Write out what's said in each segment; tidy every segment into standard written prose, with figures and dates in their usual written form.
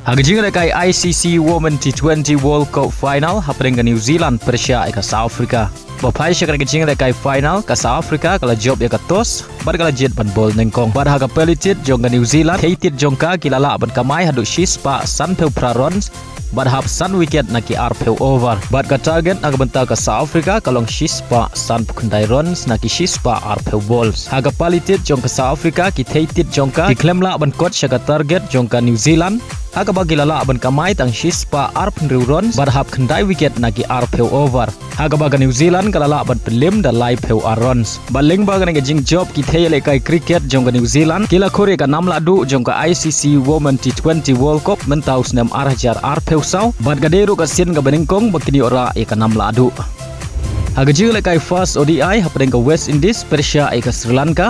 Hagajing kai ICC Women T20 World Cup Final happening ke New Zealand Persia ke South Africa. Bapai syakar gajing kai final ke South Africa kala job ya ke tos bar kala jet ban bol nengkong bar haga pelitit jong ke New Zealand heitit jongka kilala ban kamai hadu shispa san peu prarons bar hap san wicket naki peu over bar ka target aga benta ke South Africa kalong shispa san pukundai runs naki shispa peu balls haga pelitit jong ke South Africa ki heitit jongka ki klemla ban coach syaka target jongka New Zealand haga bagilala ban kamai tang shispa penriu runs bar hap kendai wicket naki peu over haga baga New Zealand kalala ban pelim da live peu runs baling baga nge jing job ki thele kai cricket jong New Zealand kila khore ka namla du jong ka ICC Women T20 World Cup mentaus nem arhajar peu sau bad gaderu ka sin ka beningkong bakini ora e ka namla du haga jing kai first ODI hapeng ka West Indies Persia e ka Sri Lanka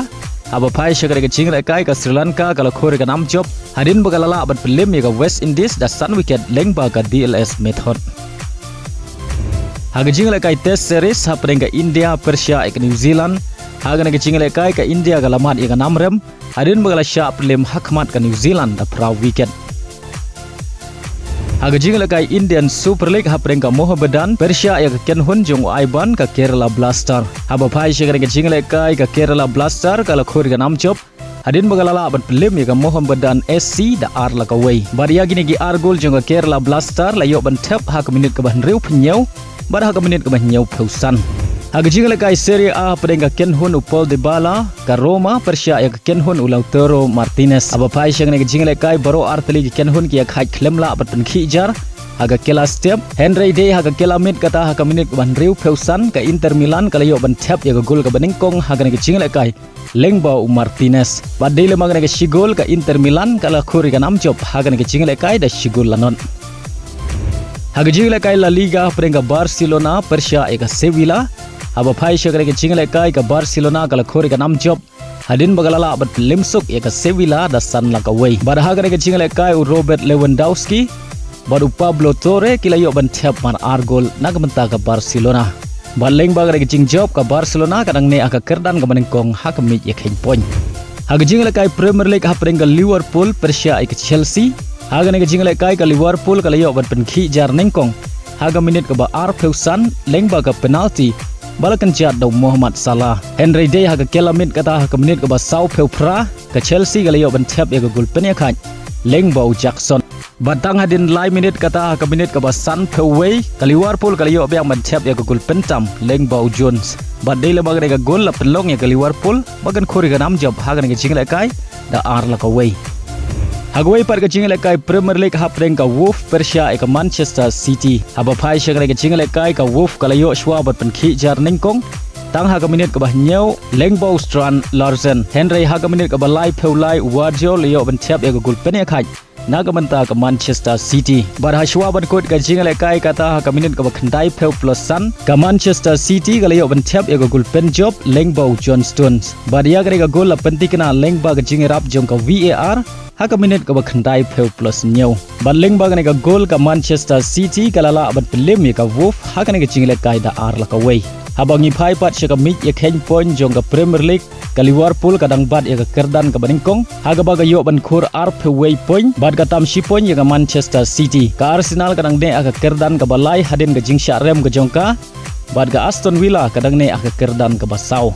aba pai syakar ke jing kai ka Sri Lanka kala khore ka nam job hadin bagalala ban pelim e ka West Indies da san wicket leng baga DLS method haga jing kai test series hapeng ka India Persia e ka New Zealand haga nge jing kai ka India ka lamat e ka namrem hadin bagala sya pelim hakmat ka New Zealand da pra wicket haga jing kai Indian Super League hapeng ka Mohammedan Persia e ka Kenhun jong Aiban ka Kerala Blaster aba pai syakar ke jing kai ka Kerala Blaster kala khore ka nam job hadin bagalala ban pelim ya ka Mohammedan SC da ar la ka way baria gini gi ar gol jong ka Kerala Blaster la yo ban tap ha ka minit ka ban riu pnyau bar ha ka minit ka ban nyau pheusan haga jing kai Serie A hapeng ka Kenhun Upol Dybala ka Roma Persia ya ka Kenhun Lautaro Martinez aba pai syang ne jing kai baro arteli ki Kenhun ki khai klemla ban pen khijar haga kela step Henry Day haga kela mid kata haga minit ban riu pheusan ka Inter Milan kala yo ban tap ya ka gol ka baningkong haga ne jing kai Lengbao Martinez badile magna ke shigol ka Inter Milan kala khuri ka nam job haga ne jing kai da shigol lanon haga jing kai La Liga hapeng ka Barcelona Persia e ka Sevilla aba pai syakar ke jing kai ka Barcelona kala khori ka nam job hadin bagalala bat limsuk ya ka Sevilla da san la ka way bar haga ke jing kai Robert Lewandowski baru Pablo Torre kila yo ban tap mar argol nagamenta ka Barcelona baleng baga ke jing job ka Barcelona kadang ne aka kerdan ka manengkong hakami ya khain point haga jing kai Premier League hapeng ka Liverpool Persia e ka Chelsea haga ne ke jing kai ka Liverpool kala yo ban penki jar nengkong haga minit ka ba pheusan leng baga penalty balakan jat daw Muhammad Salah Henry Day haga kelamit kata haga minit ka ba sau peu pra ka Chelsea kala yo ban tap ya ka gol pen ya khan Lengbao Jackson batang hadin lai minit kata haga minit ka ba san peu way ka Liverpool kala yo biang ban tap ya ka gol pentam Lengbao Jones badai le bagre ka gol la pelong ya ka Liverpool bagan khori ka nam job haga ne jing kai da ar la ka way hagway par ka jing kai Premier League hapeng ka Wolf Persia e ka Manchester City aba pai syakar ka jing kai ka Wolf kala yo shwa bat pen khi jar ningkong tang haga minit ka bah nyau Lengbao Strand Larsen Henry haga minit ka ba lai peu lai Warjo le yo ban tap ya ka gol pen ya khai nagamenta ka Manchester City bar hashwa ban kot ka jing kai kata haga minit ka ba khandai peu plus san ka Manchester City kala yo ban tap ya ka gol pen job Lengbao Johnston bar ya ka gol la penti kana Lengba ka jing rap jong ka VAR haga minit ka ba khandai peu plus nyau baling baga ka gol ka Manchester City kalala ban pelim ya ka Wolf haga ne ka jing kai da ar la ka way habangi phai pat syaka mik ya khen point jong ka Premier League ka Liverpool kadang bat ya ka kerdan ka baningkong haga baga yo ban khur ar peu way point bat ka tam shi point ya ka Manchester City ka Arsenal kadang ne aka kerdan ka balai hadin ka jing sya rem ka jongka bat ka Aston Villa kadang ne aka kerdan ka basau